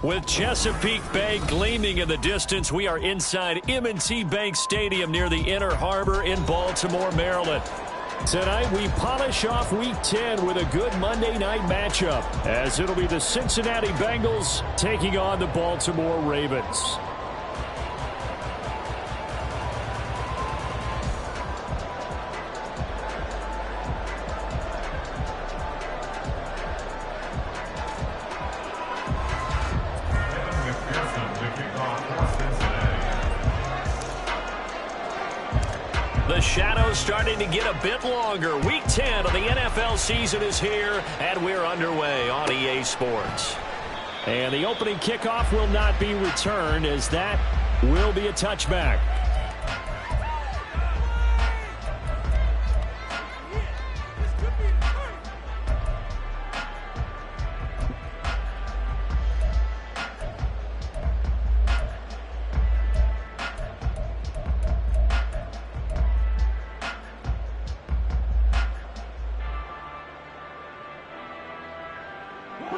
With Chesapeake Bay gleaming in the distance, we are inside M&T Bank Stadium near the Inner Harbor in Baltimore, Maryland. Tonight, we polish off Week 10 with a good Monday night matchup, as it'll be the Cincinnati Bengals taking on the Baltimore Ravens. The shadows starting to get a bit longer. Week 10 of the NFL season is here, and we're underway on EA Sports. And the opening kickoff will not be returned, as that will be a touchback.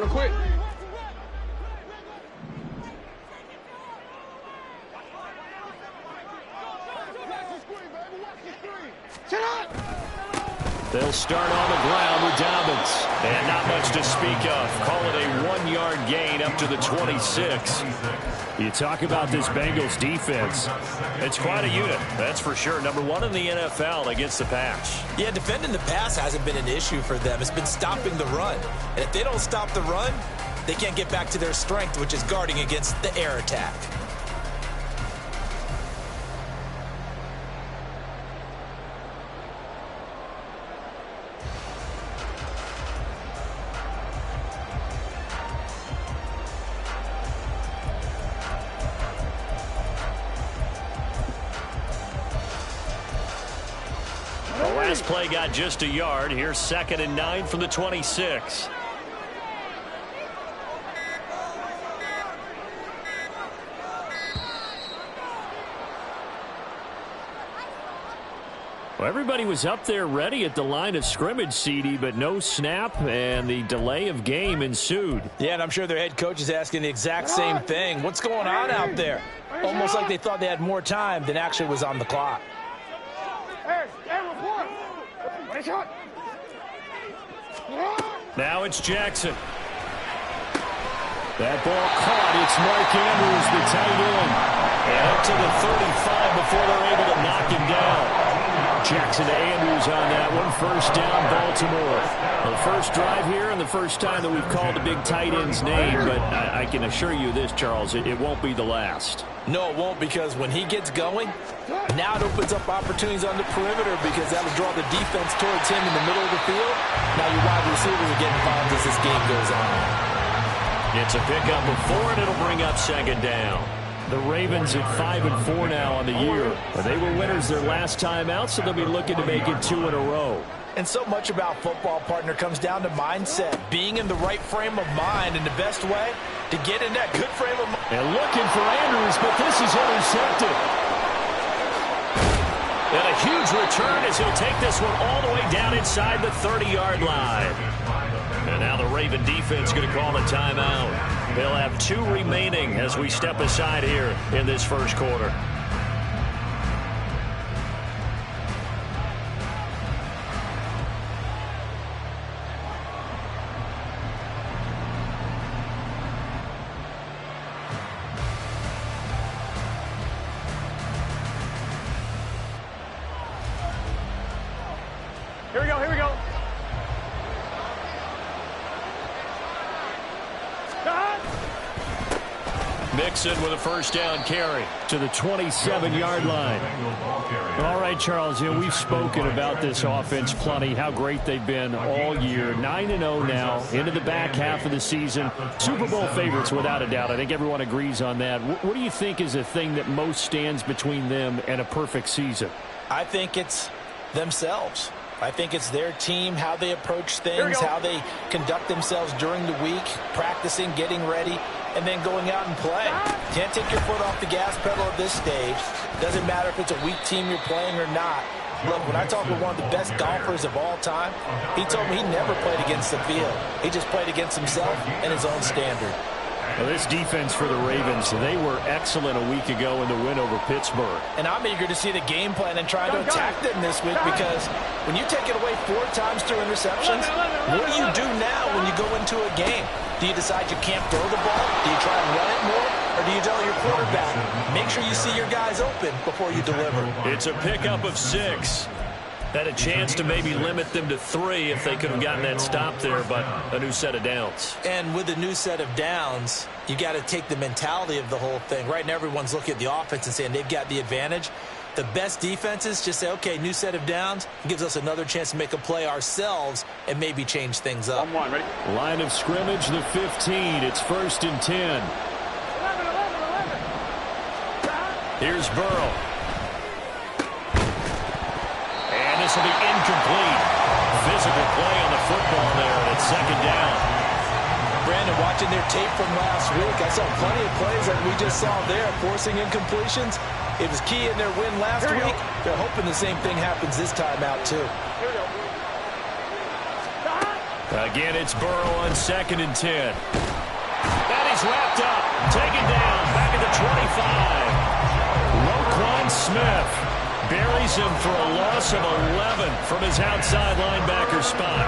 Real quick. They'll start on the ground with Dobbins. And not much to speak of. Call it a 1-yard gain up to the 26. You talk about this Bengals defense. It's quite a unit, that's for sure. Number 1 in the NFL against the pass. Yeah, defending the pass hasn't been an issue for them. It's been stopping the run. And if they don't stop the run, they can't get back to their strength, which is guarding against the air attack. Last play got just a yard. Here's 2nd and 9 from the 26. Well, everybody was up there ready at the line of scrimmage, CD, but no snap, and the delay of game ensued. Yeah, and I'm sure their head coach is asking the exact same thing. What's going on out there? Almost like they thought they had more time than actually was on the clock. Now it's Jackson. That ball caught. It's Mark Andrews, the tight end. And up to the 35 before they're able to knock him down. Jackson to Andrews on that one. First down, Baltimore. The first drive here and the first time that we've called a big tight end's name. But I can assure you this, Charles, it won't be the last. No, it won't, because when he gets going, now it opens up opportunities on the perimeter, because that'll draw the defense towards him in the middle of the field. Now your wide receivers are getting involved as this game goes on. It's a pickup of 4, and it'll bring up 2nd down. The Ravens at 5-4 now on the year. They were winners their last time out, so they'll be looking to make it 2 in a row. And so much about football, partner, comes down to mindset. Being in the right frame of mind, and the best way to get in that good frame of mind. And looking for Andrews, but this is intercepted. And a huge return as he'll take this one all the way down inside the 30-yard line. And now the Raven defense going to call a timeout. They'll have 2 remaining as we step aside here in this first quarter. Here we go, here we go. Mixon with a first down carry to the 27-yard line. All right, Charles, we've spoken about this offense plenty, how great they've been all year. 9-0 now, into the back half of the season. Super Bowl favorites, without a doubt. I think everyone agrees on that. What do you think is the thing that most stands between them and a perfect season? I think it's themselves. I think it's their team, how they approach things, how they conduct themselves during the week, practicing, getting ready, and then going out and playing. Can't take your foot off the gas pedal at this stage. Doesn't matter if it's a weak team you're playing or not. Look, when I talk with one of the best golfers of all time, he told me he never played against the field. He just played against himself and his own standard. Well, this defense for the Ravens, they were excellent a week ago in the win over Pittsburgh. And I'm eager to see the game plan and try to attack them this week, because when you take it away 4 times through interceptions, what do you do now when you go into a game? Do you decide you can't throw the ball? Do you try and run it more? Or do you tell your quarterback, make sure you see your guys open before you deliver? It's a pickup of 6. Had a chance to maybe limit them to 3 if they could have gotten that stop there, but a new set of downs. And with a new set of downs, you got to take the mentality of the whole thing. Right now, everyone's looking at the offense and saying they've got the advantage. The best defenses just say, okay, new set of downs, gives us another chance to make a play ourselves and maybe change things up. 1-1, ready? Line of scrimmage, the 15. It's 1st and 10. 11. Here's Burrow. And this will be incomplete. Physical play on the football there, and it's 2nd down. Brandon, watching their tape from last week, I saw plenty of plays that we just saw there, forcing incompletions. It was key in their win last week. They're hoping the same thing happens this time out, too. Again, it's Burrow on 2nd and 10. And he's wrapped up. Taken down. Back at the 25. Roquan Smith buries him for a loss of 11 from his outside linebacker spot.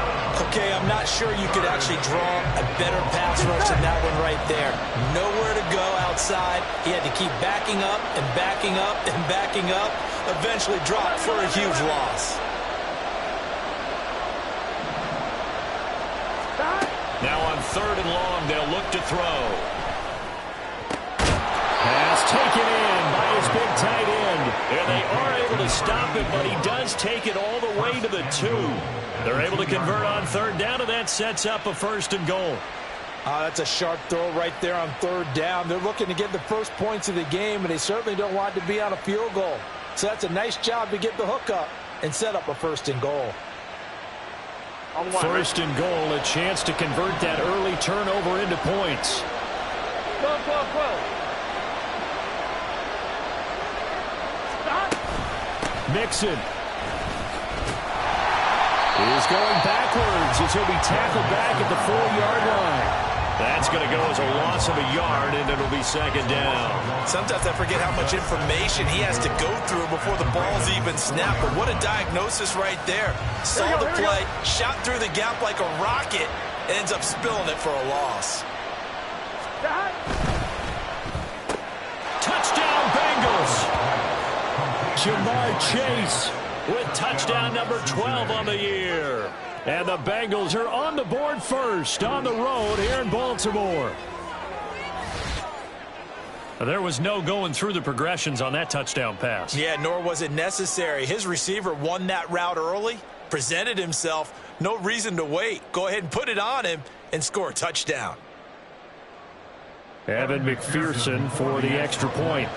Okay, I'm not sure you could actually draw a better pass rush than that one right there. Nowhere to go outside. He had to keep backing up and backing up and backing up. Eventually dropped for a huge loss. Now on 3rd and long, they'll look to throw. Pass taken in by his big tight end. And they are able to stop it, but he does take it all the way to the 2. They're able to convert on 3rd down, and that sets up a 1st and goal. That's a sharp throw right there on 3rd down. They're looking to get the first points of the game, and they certainly don't want to be on a field goal. So that's a nice job to get the hook up and set up a 1st and goal. 1st and goal, a chance to convert that early turnover into points. Mixon is going backwards as he'll be tackled back at the 4-yard line. That's going to go as a loss of a yard, and it'll be 2nd down. Sometimes I forget how much information he has to go through before the ball's even snapped. But what a diagnosis right there. Saw the play, shot through the gap like a rocket, and ends up spilling it for a loss. Touchdown, Bengals. Jamar Chase with touchdown number 12 on the year. And the Bengals are on the board first on the road here in Baltimore. There was no going through the progressions on that touchdown pass. Yeah, nor was it necessary. His receiver won that route early, presented himself. No reason to wait. Go ahead and put it on him and score a touchdown. Evan McPherson for the extra point.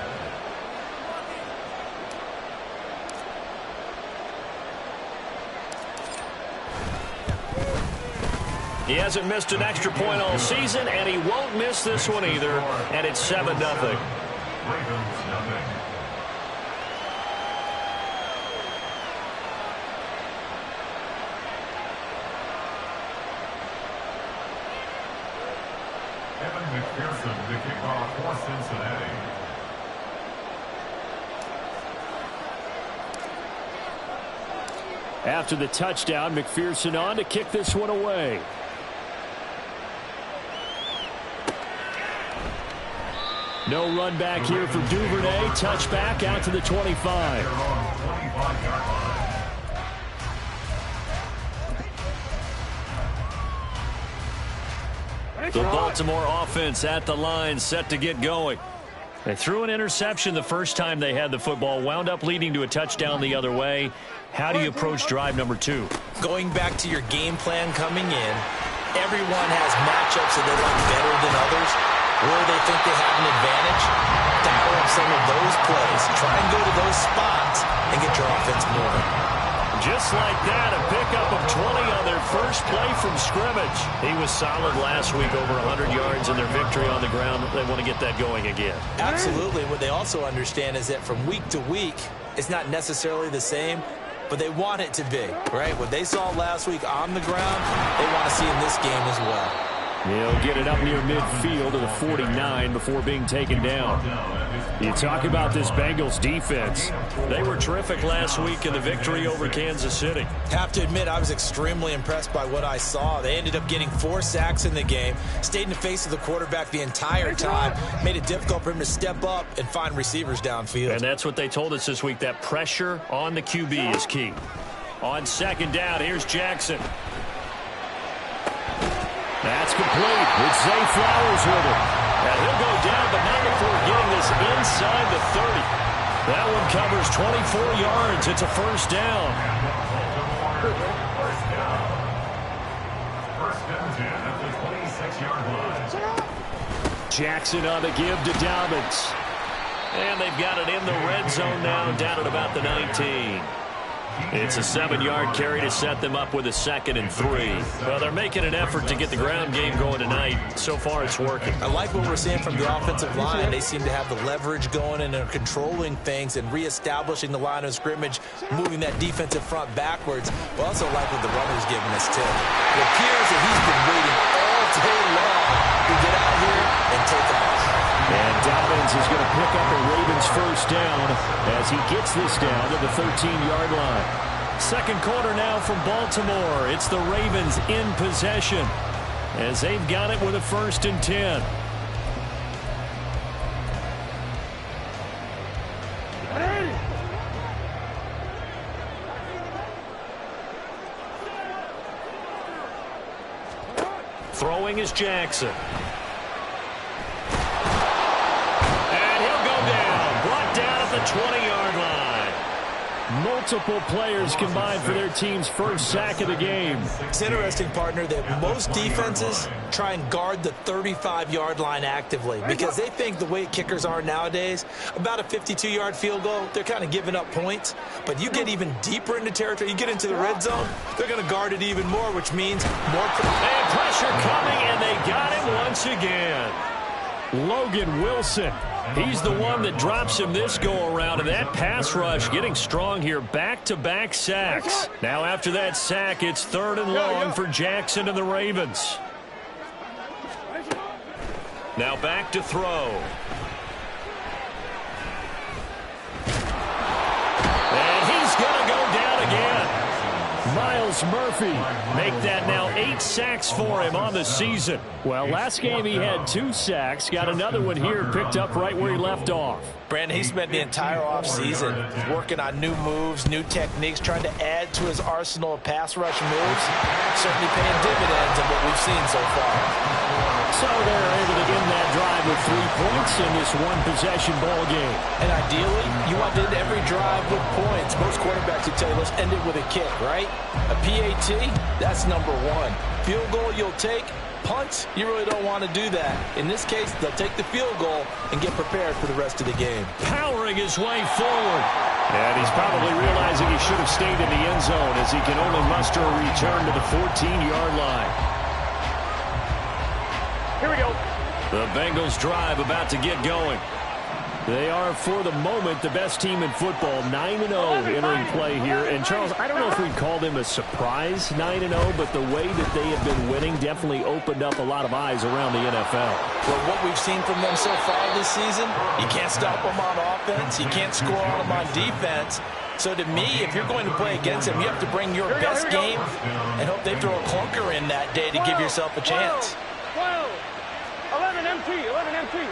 He hasn't missed an extra point all season, and he won't miss this one either. And it's 7-0. Evan McPherson, the kickoff for Cincinnati. After the touchdown, McPherson on to kick this one away. No run back here for Duvernay. Touchback out to the 25. The Baltimore offense at the line, set to get going. They threw an interception the first time they had the football, wound up leading to a touchdown the other way. How do you approach drive number 2? Going back to your game plan coming in, everyone has matchups that they like better than others, where they think they have an advantage. Dial up some of those plays. Try and go to those spots and get your offense moving. Just like that, a pickup of 20 on their first play from scrimmage. He was solid last week, over 100 yards in their victory on the ground. They want to get that going again. Absolutely. What they also understand is that from week to week, it's not necessarily the same, but they want it to be, right? What they saw last week on the ground, they want to see in this game as well. He'll get it up near midfield to the 49 before being taken down. You talk about this Bengals defense. They were terrific last week in the victory over Kansas City. Have to admit, I was extremely impressed by what I saw. They ended up getting 4 sacks in the game, stayed in the face of the quarterback the entire time, made it difficult for him to step up and find receivers downfield. And that's what they told us this week, that pressure on the QB is key. On 2nd down, here's Jackson. That's complete. It's Zay Flowers with it. And he'll go down, but not before getting this inside the 30. That one covers 24 yards. It's a 1st down. First and 10 at the 26-yard line. Jackson on the give to Dobbins. And they've got it in the red zone now, down at about the 19. It's a 7-yard carry to set them up with a 2nd and 3. Well, they're making an effort to get the ground game going tonight. So far, it's working. I like what we're seeing from the offensive line. They seem to have the leverage going and are controlling things and reestablishing the line of scrimmage, moving that defensive front backwards. We also like what the runner's giving us, too. It appears that to pick up a Ravens first down as he gets this down to the 13-yard line. Second quarter now from Baltimore. It's the Ravens in possession as they've got it with a 1st and 10. Throwing is Jackson. And he'll go down. Brought down at the 20-yard line. Multiple players combined for their team's first sack of the game. It's interesting, partner, that most defenses try and guard the 35-yard line actively because they think the way kickers are nowadays, about a 52-yard field goal, they're kind of giving up points. But you get even deeper into territory, you get into the red zone, they're going to guard it even more, which means more. And pressure coming, and they got him once again. Logan Wilson. He's the one that drops him this go-around, and that pass rush getting strong here. Back-to-back sacks. Now after that sack, it's 3rd and long for Jackson and the Ravens. Now back to throw. And he's going to go down again. Myles Murphy make that now 8 sacks for him on the season. Well, last game he had 2 sacks. Got another one here picked up right where he left off. Brandon, he spent the entire offseason working on new moves, new techniques, trying to add to his arsenal of pass rush moves. Certainly paying dividends of what we've seen so far. So they're able to end that drive with 3 points in this one-possession ball game. And ideally, you want to end every drive with points. Most quarterbacks would tell you, let's end it with a kick, right? A PAT, that's number 1. Field goal you'll take. Punts, you really don't want to do that. In this case, they'll take the field goal and get prepared for the rest of the game. Powering his way forward. And he's probably realizing he should have stayed in the end zone as he can only muster a return to the 14-yard line. Here we go. The Bengals drive about to get going. They are, for the moment, the best team in football, 9-0 entering play here. And, Charles, I don't know if we'd call them a surprise 9-0, but the way that they have been winning definitely opened up a lot of eyes around the NFL. Well, what we've seen from them so far this season, you can't stop them on offense. You can't score on them on defense. So, to me, if you're going to play against them, you have to bring your best game and hope they throw a clunker in that day to give yourself a chance. 12, 11 empty, 11 empty.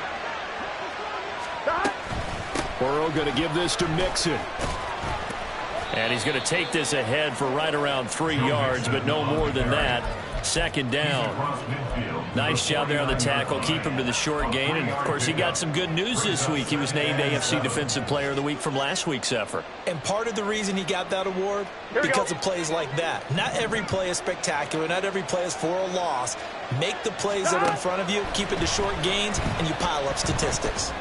Burrow going to give this to Mixon. And he's going to take this ahead for right around 3 yards, but no more than that. 2nd down. Nice job there on the tackle. Keep him to the short gain. And, of course, he got some good news this week. He was named AFC Defensive Player of the Week from last week's effort. And part of the reason he got that award, because of plays like that. Not every play is spectacular. Not every play is for a loss. Make the plays that are in front of you, keep it to short gains, and you pile up statistics.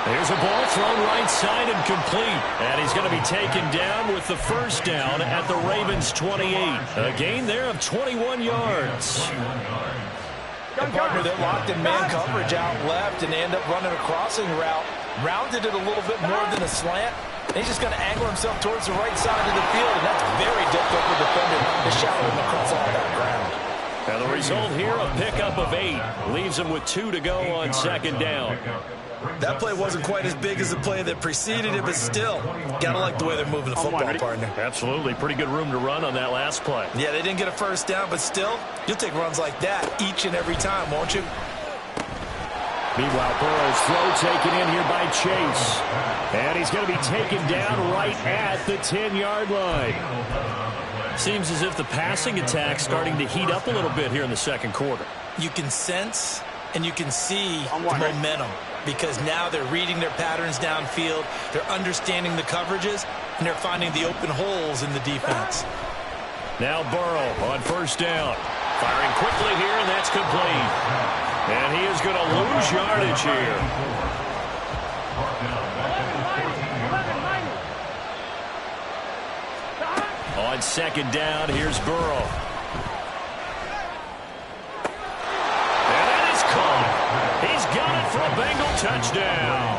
There's a ball thrown right side and complete. And he's going to be taken down with the 1st down at the Ravens' 28. A gain there of 21 yards. And partner, they're locked in man coverage out left, and they end up running a crossing route. Rounded it a little bit more than a slant. And he's just going to angle himself towards the right side of the field, and that's very difficult for the defender to shadow him across all that ground. Now the result here, a pickup of 8. Leaves him with 2 to go on 2nd down. That play wasn't quite as big as the play that preceded it, but still, gotta like the way they're moving the football, partner. Absolutely. Pretty good room to run on that last play. Yeah, they didn't get a 1st down, but still, you'll take runs like that each and every time, won't you? Meanwhile, Burrow's throw taken in here by Chase. And he's going to be taken down right at the 10-yard line. Seems as if the passing attack's starting to heat up a little bit here in the 2nd quarter. You can sense and you can see the momentum because now they're reading their patterns downfield, they're understanding the coverages, and they're finding the open holes in the defense. Now Burrow on 1st down. Firing quickly here, and that's complete. And he is going to lose yardage here. On 2nd down, here's Burrow. And that is caught. He's got it for a Bengal touchdown.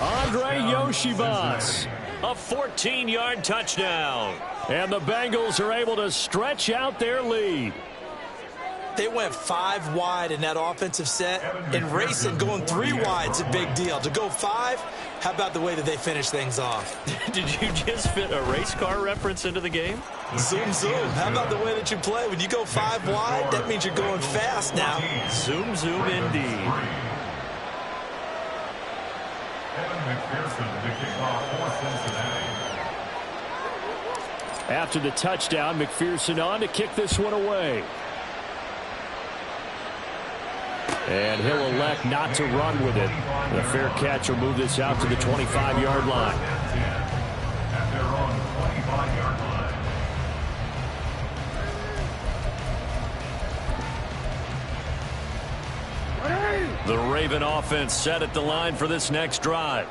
Andre Yoshibas, a 14-yard touchdown. And the Bengals are able to stretch out their lead. They went 5 wide in that offensive set, and racing going 3 wide is a big deal. To go 5, how about the way that they finish things off? Did you just fit a race car reference into the game? Zoom, zoom. How about the way that you play? When you go 5 wide, that means you're going fast now. Zoom, zoom indeed. After the touchdown, McPherson on to kick this one away. And he'll elect not to run with it. The fair catch will move this out to the 25-yard line. At their own 25-yard line. The Raven offense set at the line for this next drive.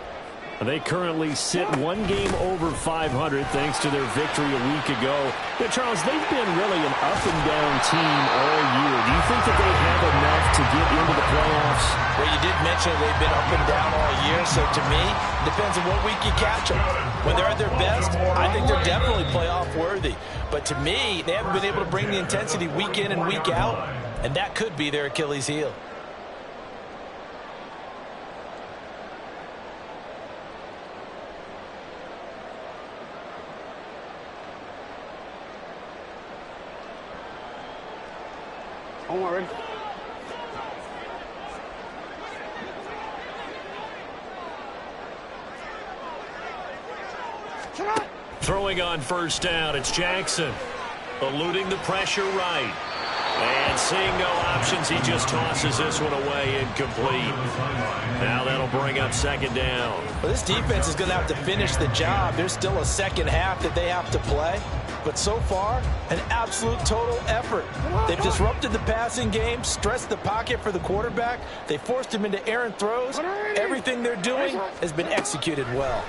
They currently sit 1 game over 500 thanks to their victory a week ago. Yeah, Charles, they've been really an up-and-down team all year. Do you think that they have enough to get into the playoffs? Well, you did mention they've been up and down all year, so to me, it depends on what week you catch them. When they're at their best, I think they're definitely playoff-worthy. But to me, they haven't been able to bring the intensity week in and week out, and that could be their Achilles heel. I'm ready. Throwing on first down, it's Jackson. Eluding the pressure right. And seeing no options, he just tosses this one away incomplete. Now that'll bring up second down. Well, this defense is going to have to finish the job. There's still a second half that they have to play. But so far, an absolute total effort. They've disrupted the passing game, stressed the pocket for the quarterback. They forced him into errant throws. Everything they're doing has been executed well.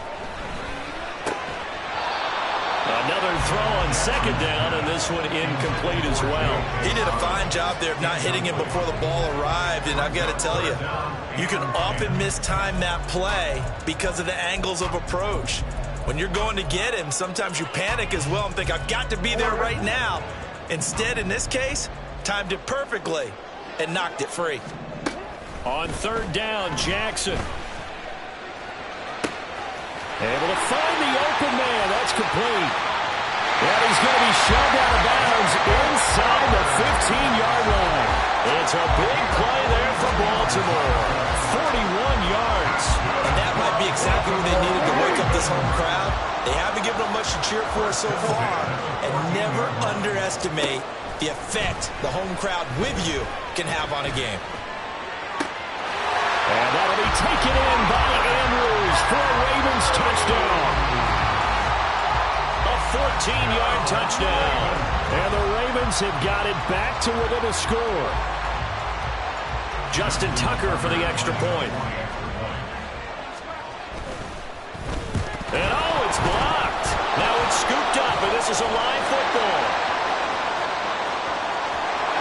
Another throw on second down, and this one incomplete as well. He did a fine job there of not hitting him before the ball arrived, and I've got to tell you, you can often mistime that play because of the angles of approach. When you're going to get him, sometimes you panic as well and think, I've got to be there right now. Instead, in this case, timed it perfectly and knocked it free. On third down, Jackson. Able to find the open man. That's complete. And he's going to be shoved out of bounds inside the 15-yard line. It's a big play there for Baltimore. 41 yards. And that might be exactly what they needed to wake up this home crowd. They haven't given them much to cheer for so far. And never underestimate the effect the home crowd with you can have on a game. And that'll be taken in by Andrews for a Ravens touchdown. A 14-yard touchdown. And the Ravens have got it back to within a score. Justin Tucker for the extra point. And oh, it's blocked. Now it's scooped up, and this is a live football.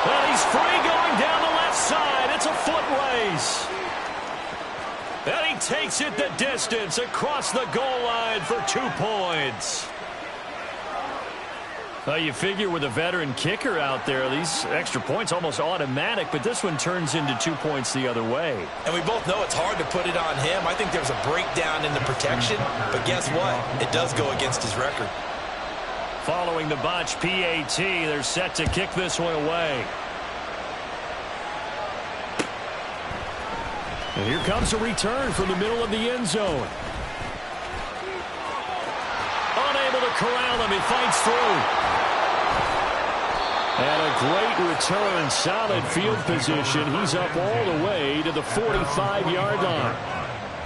And he's free going down the left side. It's a foot race. And he takes it the distance across the goal line for 2 points. You figure with a veteran kicker out there, these extra points almost automatic, but this one turns into 2 points the other way. And we both know it's hard to put it on him. I think there's a breakdown in the protection, but guess what? It does go against his record. Following the botch PAT, they're set to kick this one away. And here comes a return from the middle of the end zone. Unable to corral him, he fights through. And a great return, solid field position. He's up all the way to the 45-yard line.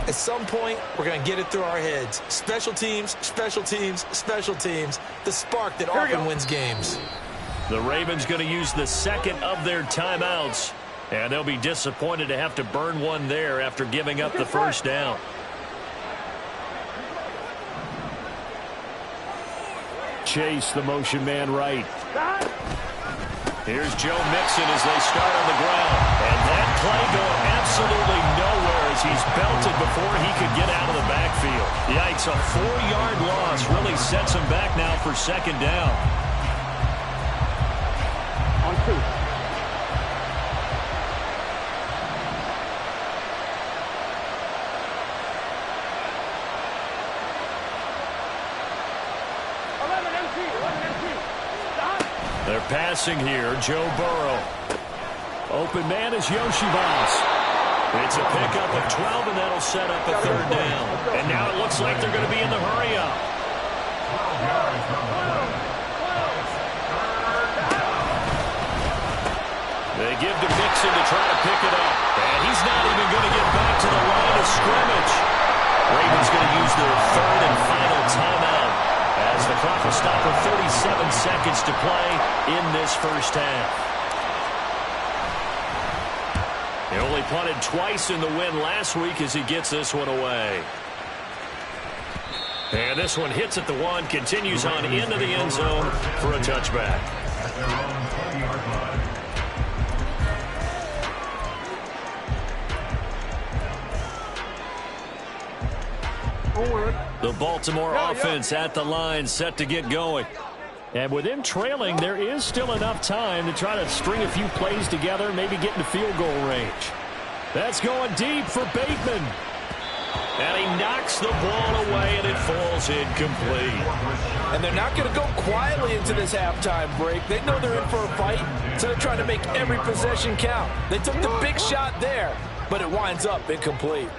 At some point, we're going to get it through our heads. Special teams, special teams, special teams. The spark that often wins games. The Ravens going to use the second of their timeouts. And they'll be disappointed to have to burn one there after giving up the first down. Chase, the motion man right. Here's Joe Mixon as they start on the ground. And that play going absolutely nowhere as he's belted before he could get out of the backfield. Yikes, a 4-yard loss really sets him back now for second down. On 2. passing here. Joe Burrow. Open man is Yoshibas. It's a pickup of 12, and that'll set up a third down. And now it looks like they're going to be in the hurry-up. They give to Mixon to try to pick it up. And he's not even going to get back to the line of scrimmage. Ravens going to use their third and final timeout as the clock will stop with 37 seconds to play in this first half. He only punted twice in the win last week as he gets this one away. And this one hits at the 1, continues on into the end zone for a touchback. At their own 30-yard line. The Baltimore offense at the line, set to get going. And with him trailing, there is still enough time to try to string a few plays together, maybe get into field goal range. That's going deep for Bateman. And he knocks the ball away, and it falls incomplete. And they're not going to go quietly into this halftime break. They know they're in for a fight, so they're trying to make every possession count. They took the big shot there, but it winds up incomplete.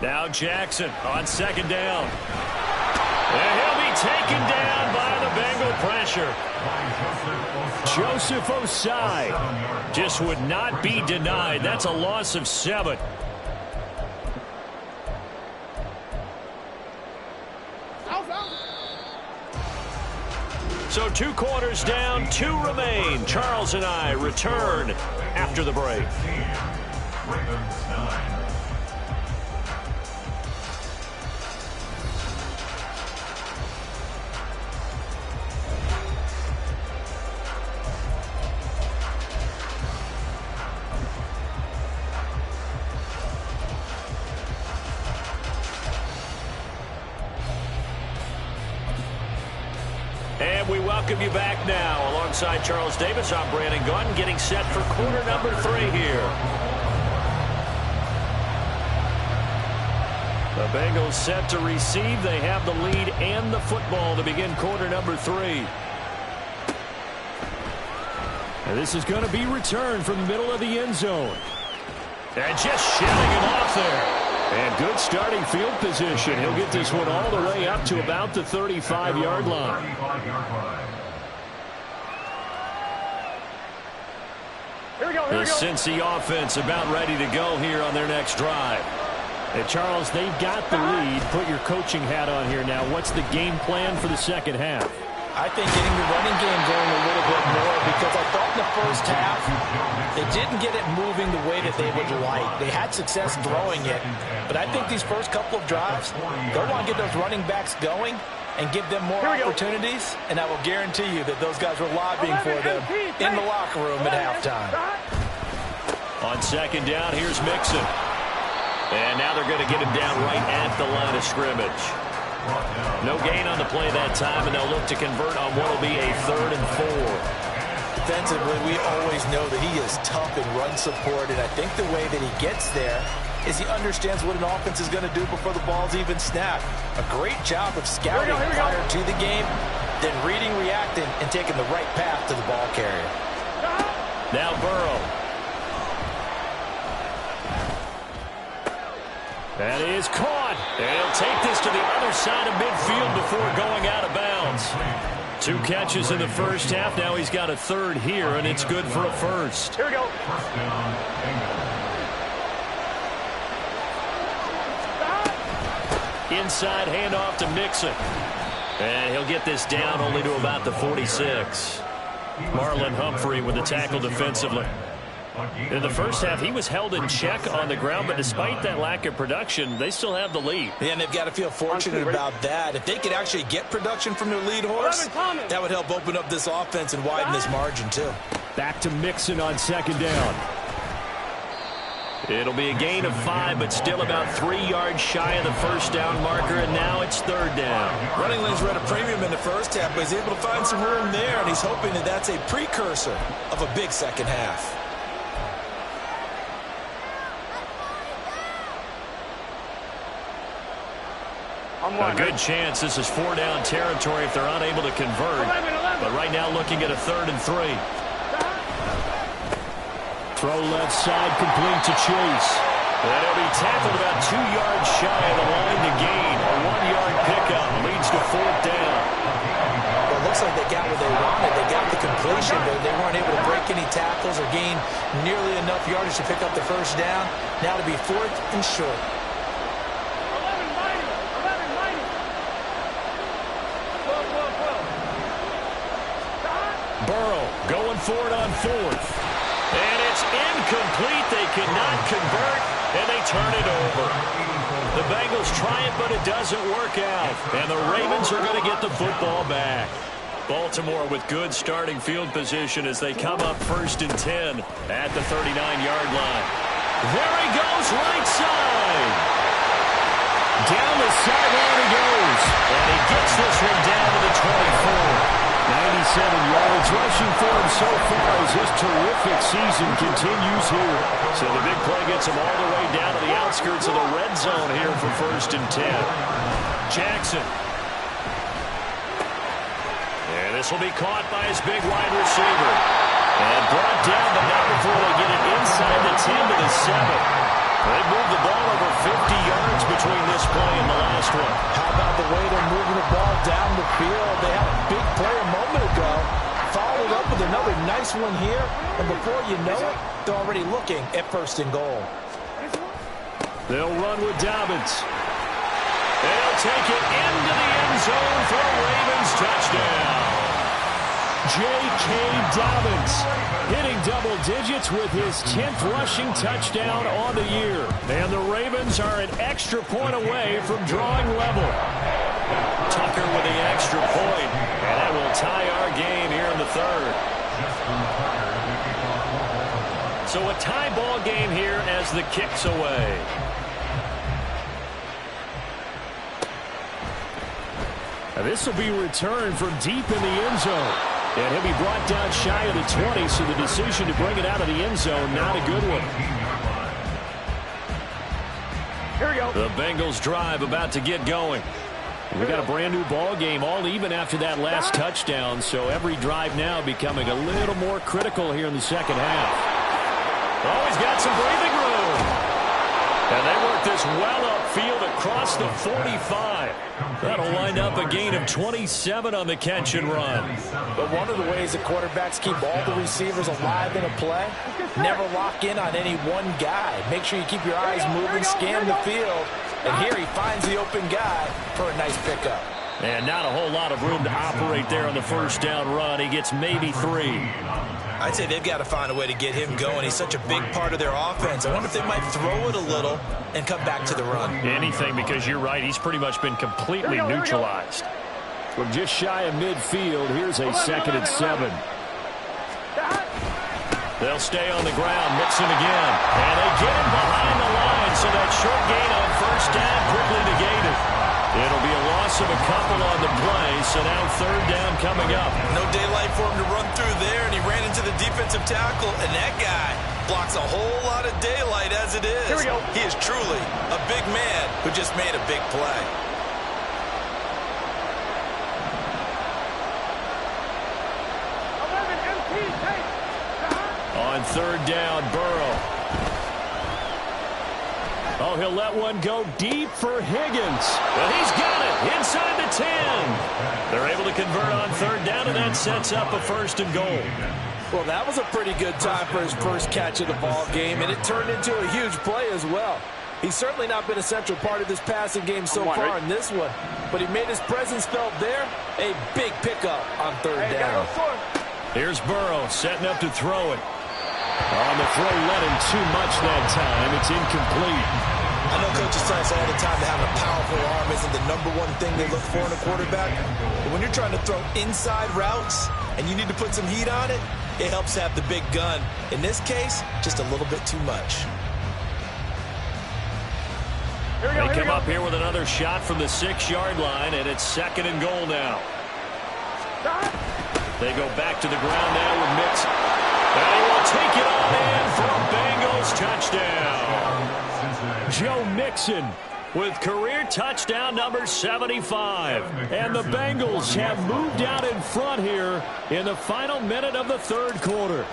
Now Jackson on second down. And he'll be taken down by the Bengal pressure. Joseph Osai just would not be denied. That's a loss of 7. So 2 quarters down, 2 remain. Charles and I return after the break. Ravens 9. And we welcome you back now. Alongside Charles Davis, I'm Brandon Gunn, getting set for quarter number 3 here. The Bengals set to receive. They have the lead and the football to begin quarter number 3. And this is going to be returned from the middle of the end zone. And just shedding him off there. And good starting field position. He'll get this one all the way up to about the 35-yard line. The Cincy offense about ready to go here on their next drive. And Charles, they've got the lead. Put your coaching hat on here now. What's the game plan for the second half? I think getting the running game going a little bit more, because I thought in the first half they didn't get it moving the way that they would like. They had success throwing it, but I think these first couple of drives, they'll want to get those running backs going and give them more opportunities, and I will guarantee you that those guys were lobbying for them in the locker room at halftime. On second down, here's Mixon. And now they're going to get him down right at the line of scrimmage. No gain on the play that time, and they'll look to convert on what will be a 3rd and 4. Defensively, we always know that he is tough in run support, and I think the way that he gets there is he understands what an offense is going to do before the ball's even snapped. A great job of scouting prior to the game, then reading, reacting, and taking the right path to the ball carrier. Now Burrow. That is caught. And he'll take this to the other side of midfield before going out of bounds. 2 catches in the first half. Now he's got a 3rd here, and it's good for a 1st. Here we go. Inside handoff to Mixon. And he'll get this down only to about the 46. Marlon Humphrey with the tackle defensively. In the first half, he was held in check on the ground, but despite that lack of production, they still have the lead. Yeah, and they've got to feel fortunate about that. If they could actually get production from their lead horse, that would help open up this offense and widen this margin, too. Back to Mixon on second down. It'll be a gain of 5, but still about 3 yards shy of the first down marker, and now it's 3rd down. Running lanes were at a premium in the first half, but he's able to find some room there, and he's hoping that that's a precursor of a big second half. A good chance this is 4-down territory if they're unable to convert. But right now looking at a 3rd and 3. Throw left side, complete to Chase. And he'll be tackled about 2 yards shy of the line to gain. A 1-yard pickup leads to 4th down. Well, it looks like they got what they wanted. They got the completion, but they weren't able to break any tackles or gain nearly enough yardage to pick up the 1st down. Now to be 4th and short. Burrow going for it on 4th. And it's incomplete. They cannot convert, and they turn it over. The Bengals try it, but it doesn't work out. And the Ravens are going to get the football back. Baltimore with good starting field position as they come up 1st and 10 at the 39-yard line. There he goes, right side. Down the sideline he goes. And he gets this one down to the 24. 97 yards rushing for him so far as his terrific season continues here. So the big play gets him all the way down to the outskirts of the red zone here for 1st and 10. Jackson. And this will be caught by his big wide receiver. And brought down, but not before they get it inside the 10 to the 7. They've moved the ball over 50 yards between this play and the last one. How about the way they're moving the ball down the field? They had a big play a moment ago. Followed up with another nice one here. And before you know it, they're already looking at 1st and goal. They'll run with Dobbins. They'll take it into the end zone for a Ravens touchdown. J.K. Dobbins hitting double digits with his 10th rushing touchdown on the year. And the Ravens are an extra point away from drawing level. Tucker with the extra point, and that will tie our game here in the 3rd. So a tie ball game here as the kick's away. Now this will be returned from deep in the end zone. And he'll be brought down shy of the 20, so the decision to bring it out of the end zone, not a good one. Here we go. The Bengals drive about to get going. We got a brand new ball game, all even after that last touchdown, so every drive now becoming a little more critical here in the 2nd half. Oh, he's got some breathing room. And they work this well upfield across the 45. That'll wind up a gain of 27 on the catch and run. But one of the ways that quarterbacks keep all the receivers alive in a play, never lock in on any one guy. Make sure you keep your eyes moving, scan the field. And here he finds the open guy for a nice pickup. And not a whole lot of room to operate there on the 1st down run. He gets maybe 3. I'd say they've got to find a way to get him going. He's such a big part of their offense. I wonder if they might throw it a little and come back to the run. Anything, because you're right. He's pretty much been completely neutralized. From just shy of midfield, here's a 2nd and 7. They'll stay on the ground, Mixon again. And they get him behind the line, so that short gain on 1st down quickly negated. It'll be a loss of a couple on the play, so now 3rd down coming up. No daylight for him to run through there, and he ran into the defensive tackle, and that guy blocks a whole lot of daylight as it is. Here we go. He is truly a big man who just made a big play. On 3rd down, Burrow. Oh, he'll let one go deep for Higgins. But he's got it inside the 10. They're able to convert on 3rd down, and that sets up a 1st and goal. Well, that was a pretty good time for his first catch of the ball game, and it turned into a huge play as well. He's certainly not been a central part of this passing game so far in this one, but he made his presence felt there. A big pickup on 3rd down. Here's Burrow setting up to throw it. On the throw, let him too much that time. It's incomplete. I know coaches tell us all the time that having a powerful arm isn't the #1 thing they look for in a quarterback. But when you're trying to throw inside routes and you need to put some heat on it, it helps have the big gun. In this case, just a little bit too much. They come up here with another shot from the 6-yard line, and it's 2nd and goal now. They go back to the ground now with Mixon. And he will take it on in for a Bengals touchdown. Joe Mixon with career touchdown number 75. And the Bengals have moved out in front here in the final minute of the third quarter.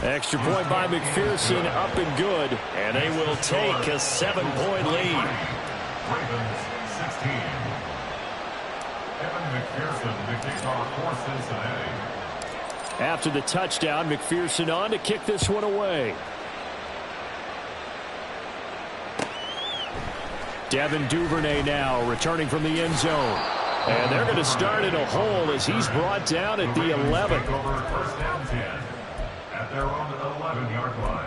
Extra point by McPherson, up and good, and they will take a 7-point lead. Ravens 16. Evan McPherson, the kickoff for Cincinnati. After the touchdown, McPherson on to kick this one away. Devin Duvernay now returning from the end zone. And they're going to start in a hole as he's brought down at the 11. First down 10 at their own 11-yard line.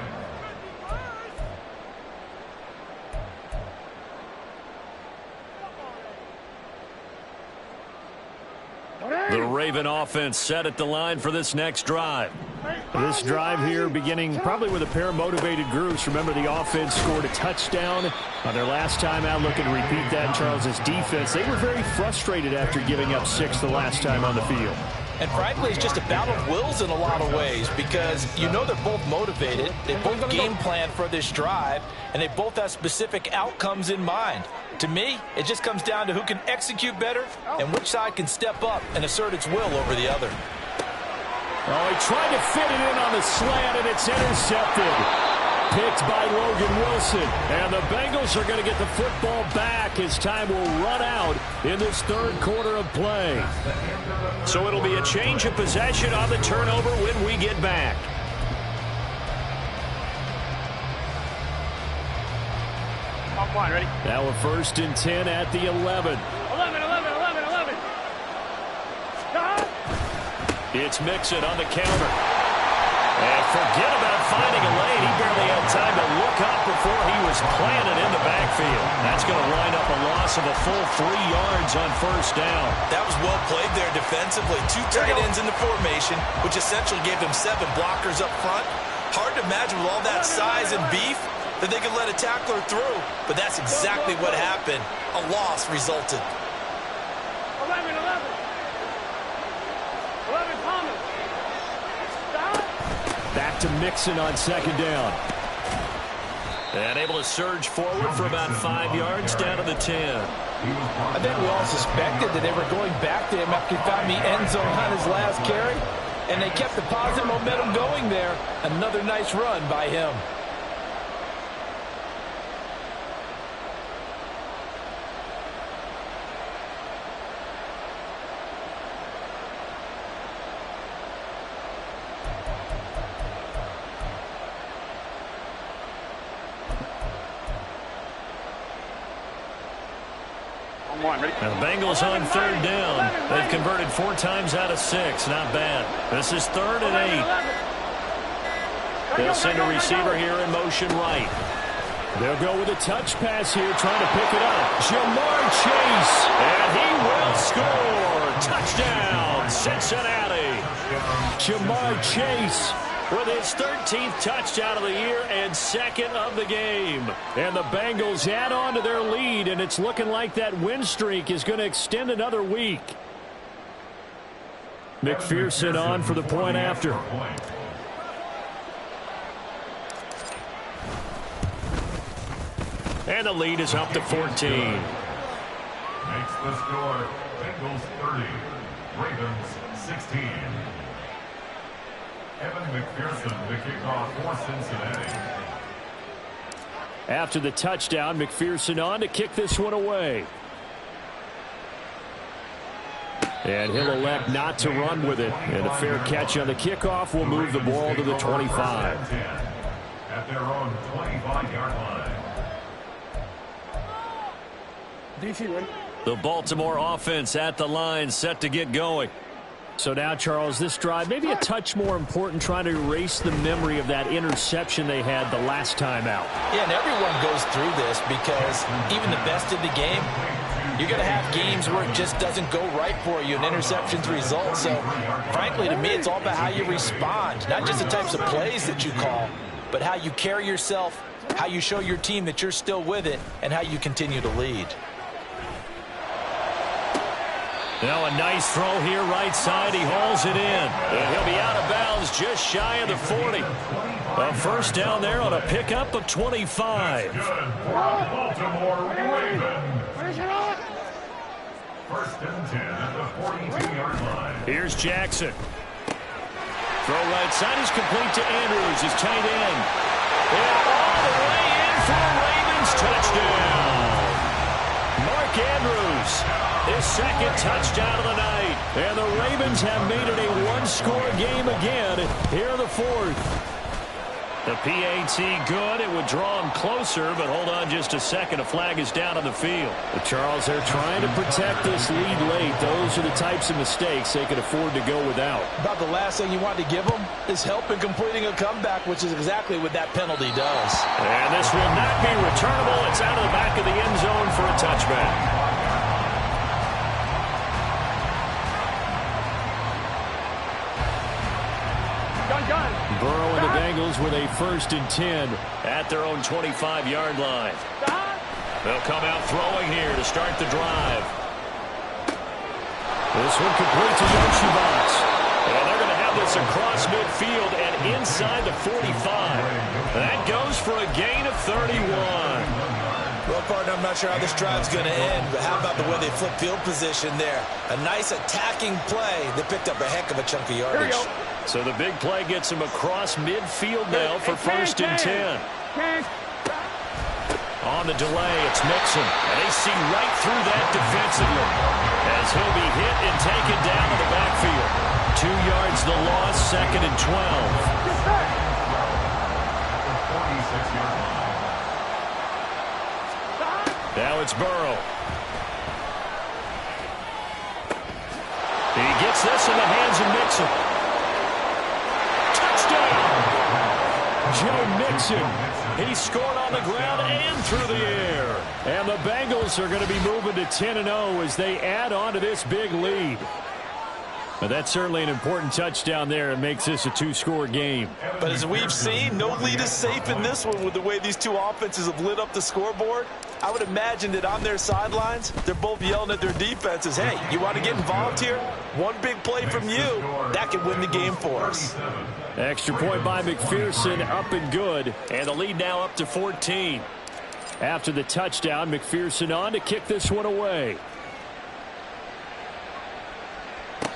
The Raven offense set at the line for this next drive. This drive here beginning probably with a pair of motivated groups. Remember, the offense scored a touchdown on their last time out. Looking to repeat that. Charles's defense, they were very frustrated after giving up 6 the last time on the field. And frankly, it's just a battle of wills in a lot of ways because you know they're both motivated. They both game plan for this drive, and they both have specific outcomes in mind. To me, it just comes down to who can execute better and which side can step up and assert its will over the other. Oh, he tried to fit it in on the slant, and it's intercepted. Picked by Logan Wilson. And the Bengals are going to get the football back as time will run out in this third quarter of play. So it'll be a change of possession on the turnover when we get back. Come on, ready? Now a 1st and 10 at the 11. 11. It's Mixon on the counter. And forget about finding a lane. He barely had time to look up before he was planted in the backfield. That's going to wind up a loss of a full 3 yards on 1st down. That was well played there defensively. 2 tight ends in the formation, which essentially gave them 7 blockers up front. Hard to imagine with all that size and beef that they could let a tackler through, but that's exactly what happened. A loss resulted. 11, Thomas. Back to Mixon on 2nd down. And able to surge forward for about 5 yards down to the 10. I think we all suspected that they were going back to him after he found the end zone on his last carry, and they kept the positive momentum going there. Another nice run by him. Now the Bengals on 3rd down. They've converted 4 times out of 6. Not bad. This is 3rd and 8. They'll send a receiver here in motion right. They'll go with a touch pass here, trying to pick it up. Jamar Chase, and he will score. Touchdown, Cincinnati. Jamar Chase with his 13th touchdown of the year and 2nd of the game. And the Bengals add on to their lead, and it's looking like that win streak is going to extend another week. McPherson on for the point after. And the lead is up to 14. Makes the score Bengals 30, Ravens 16. Evan McPherson, the kickoff for Cincinnati. After the touchdown, McPherson on to kick this one away. And he'll elect not to run with it. And a fair catch on the kickoff will move the ball to the 25. At their own 25-yard line. DC, ready? The Baltimore offense at the line, set to get going. So now, Charles, this drive maybe a touch more important, trying to erase the memory of that interception they had the last time out. Yeah, and everyone goes through this because even the best in the game, you're going to have games where it just doesn't go right for you and interceptions result. So, frankly, to me, it's all about how you respond, not just the types of plays that you call, but how you carry yourself, how you show your team that you're still with it, and how you continue to lead. Now a nice throw here right side. He hauls it in. And he'll be out of bounds just shy of the 40. A first down there on a pickup of 25. Baltimore Ravens. First and 10 at the 42-yard line. Here's Jackson. Throw right side is complete to Andrews, his tight end. And all the way in for a Ravens touchdown. Mark Andrews, his second touchdown of the night. And the Ravens have made it a one-score game again here in the fourth. The PAT good. It would draw him closer, but hold on just a second. A flag is down on the field. But Charles, they're trying to protect this lead late. Those are the types of mistakes they can afford to go without. About the last thing you want to give them is help in completing a comeback, which is exactly what that penalty does. And this will not be returnable. It's out of the back of the end zone for a touchback. Burrow and the Bengals with a first and 10 at their own 25-yard line. They'll come out throwing here to start the drive. This one complete to Yoshibas. And they're going to have this across midfield and inside the 45. That goes for a gain of 31. Well, partner, I'm not sure how this drive's going to end, but how about the way they flip field position there? A nice attacking play. They picked up a heck of a chunk of yardage. So the big play gets him across midfield now for first and 10. On the delay, it's Mixon. And they see right through that defensively as he'll be hit and taken down in the backfield. 2 yards the loss, second and 12. Now it's Burrow. He gets this in the hands of Mixon. Joe Mixon, he scored on the ground and through the air. And the Bengals are going to be moving to 10-0 as they add on to this big lead. But that's certainly an important touchdown there. It makes this a two-score game. But as we've seen, no lead is safe in this one with the way these two offenses have lit up the scoreboard. I would imagine that on their sidelines, they're both yelling at their defenses, hey, you want to get involved here? One big play from you, that could win the game for us. Extra point by McPherson, up and good. And the lead now up to 14. After the touchdown, McPherson on to kick this one away.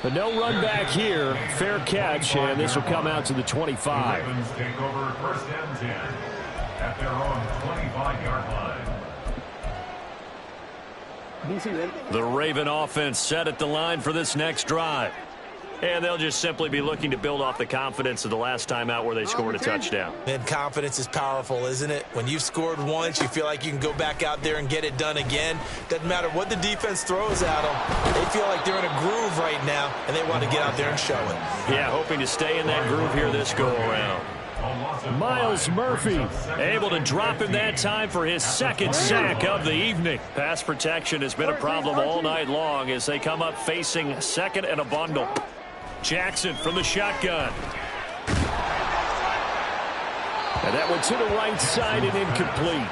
But no run back here. Fair catch, and this will come out to the 25. The Ravens take over first and 10 at their own 25-yard line. The Raven offense set at the line for this next drive. And they'll just simply be looking to build off the confidence of the last time out where they scored a touchdown. And confidence is powerful, isn't it? When you've scored once, you feel like you can go back out there and get it done again. Doesn't matter what the defense throws at them. They feel like they're in a groove right now, and they want to get out there and show it. Yeah, hoping to stay in that groove here this go-around. Miles Murphy able to drop him that time for his second sack of the evening. Pass protection has been a problem all night long as they come up facing second and a bundle. Jackson from the shotgun. And that one to the right side and incomplete.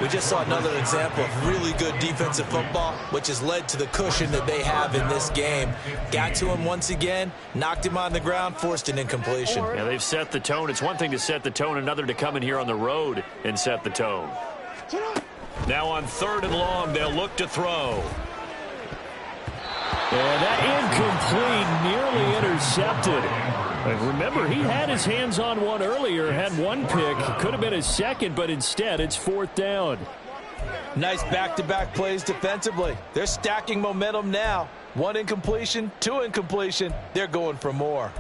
We just saw another example of really good defensive football, which has led to the cushion that they have in this game. Got to him once again, knocked him on the ground, forced an incompletion. Yeah, they've set the tone. It's one thing to set the tone, another to come in here on the road and set the tone. Now on third and long, they'll look to throw. And that incomplete, nearly intercepted. But remember, he had his hands on one earlier, had one pick. Could have been his second, but instead it's fourth down. Nice back-to-back plays defensively. They're stacking momentum now. One incompletion, two incompletion. They're going for more.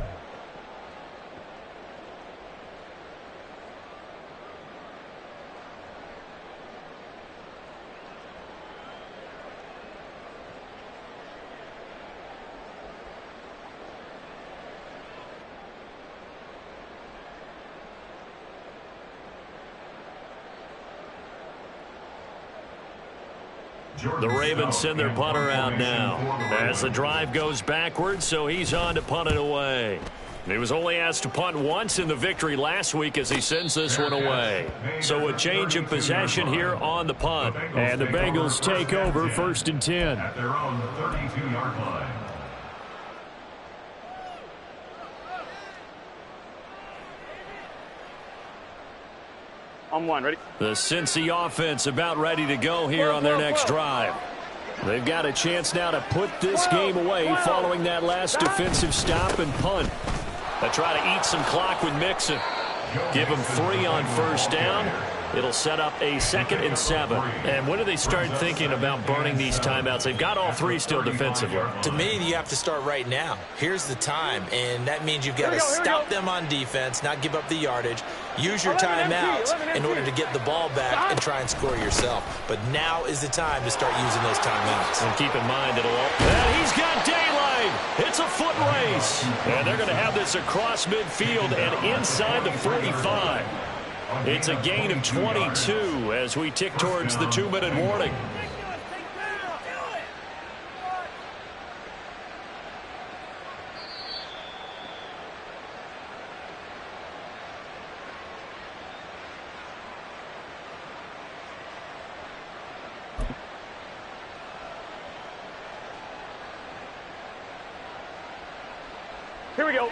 The Ravens send their punter out now as the drive goes backwards, so he's on to punt it away. He was only asked to punt once in the victory last week as he sends this one away. So a change of possession here on the punt. And the Bengals take over first and 10. At their own 32-yard line. On one, ready? The Cincy offense about ready to go here on their next drive. They've got a chance now to put this game away following that last defensive stop and punt. They try to eat some clock with Mixon. Give them 3 on first down. It'll set up a 2nd and 7. And when do they start thinking about burning these timeouts? They've got all 3 still defensively. To me, you have to start right now. Here's the time, and that means you've got to stop them on defense, not give up the yardage. Use your timeouts in order to get the ball back and try and score yourself. But now is the time to start using those timeouts. And keep in mind, he's got daylight. It's a foot race. And they're going to have this across midfield and inside the 45. It's a gain of 22 as we tick towards the 2-minute warning. Here we go.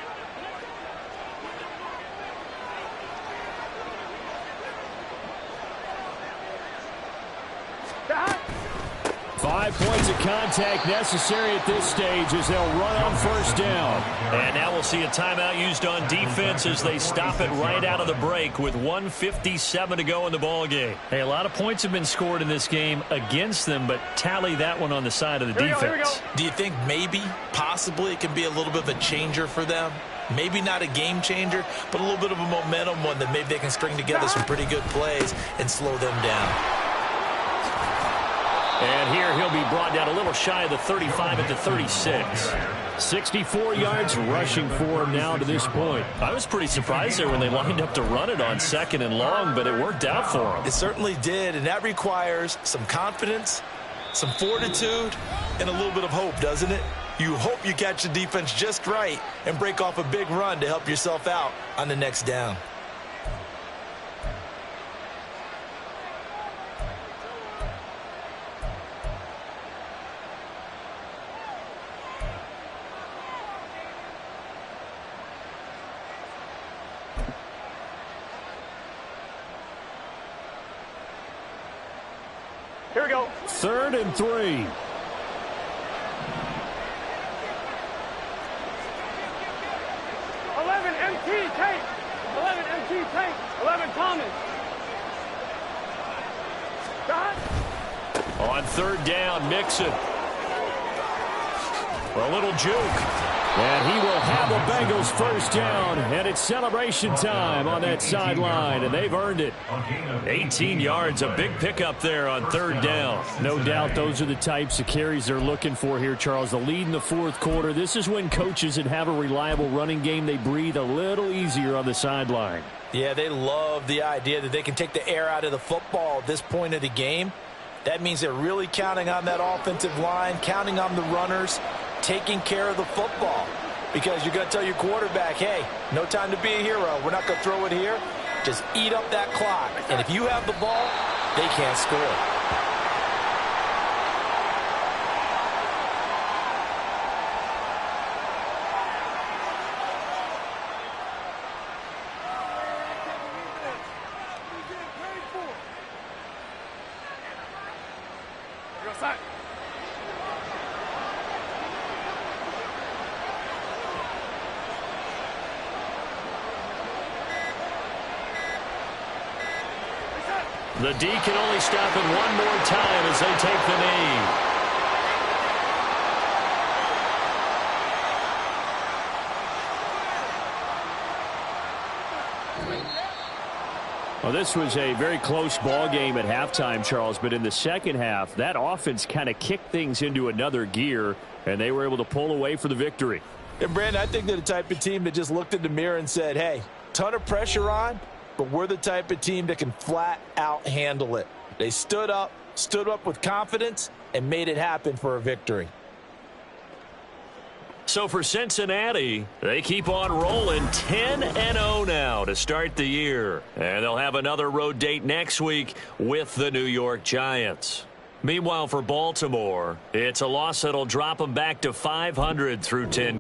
5 points of contact necessary at this stage as they'll run on first down. And now we'll see a timeout used on defense as they stop it right out of the break with 1:57 to go in the ball game. Hey, a lot of points have been scored in this game against them, but tally that one on the side of the defense. Do you think maybe, possibly, it can be a little bit of a changer for them? Maybe not a game changer, but a little bit of a momentum one that maybe they can string together some pretty good plays and slow them down. And here he'll be brought down a little shy of the 35 at the 36. 64 yards rushing for him now to this point. I was pretty surprised there when they lined up to run it on 2nd and long, but it worked out for him. It certainly did, and that requires some confidence, some fortitude, and a little bit of hope, doesn't it? You hope you catch the defense just right and break off a big run to help yourself out on the next down. Here we go. 3rd and 3. Tank. 11 MT Tank. 11 Thomas. On 3rd down, Mixon. A little juke. And he will have the Bengals first down. And it's celebration time on that sideline. And they've earned it. 18 yards, a big pickup there on 3rd down. No doubt those are the types of carries they're looking for here, Charles. The lead in the 4th quarter. This is when coaches that have a reliable running game, they breathe a little easier on the sideline. Yeah, they love the idea that they can take the air out of the football at this point of the game. That means they're really counting on that offensive line, counting on the runners, taking care of the football. Because you're going to tell your quarterback, hey, no time to be a hero. We're not going to throw it here. Just eat up that clock. And if you have the ball, they can't score. The D can only stop it one more time as they take the knee. Well, this was a very close ball game at halftime, Charles, but in the second half, that offense kind of kicked things into another gear, and they were able to pull away for the victory. And, Brandon, I think they're the type of team that just looked in the mirror and said, hey, ton of pressure on, but we're the type of team that can flat out handle it. They stood up with confidence, and made it happen for a victory. So for Cincinnati, they keep on rolling 10-0 now to start the year. And they'll have another road date next week with the New York Giants. Meanwhile, for Baltimore, it's a loss that'll drop them back to 500 through 10.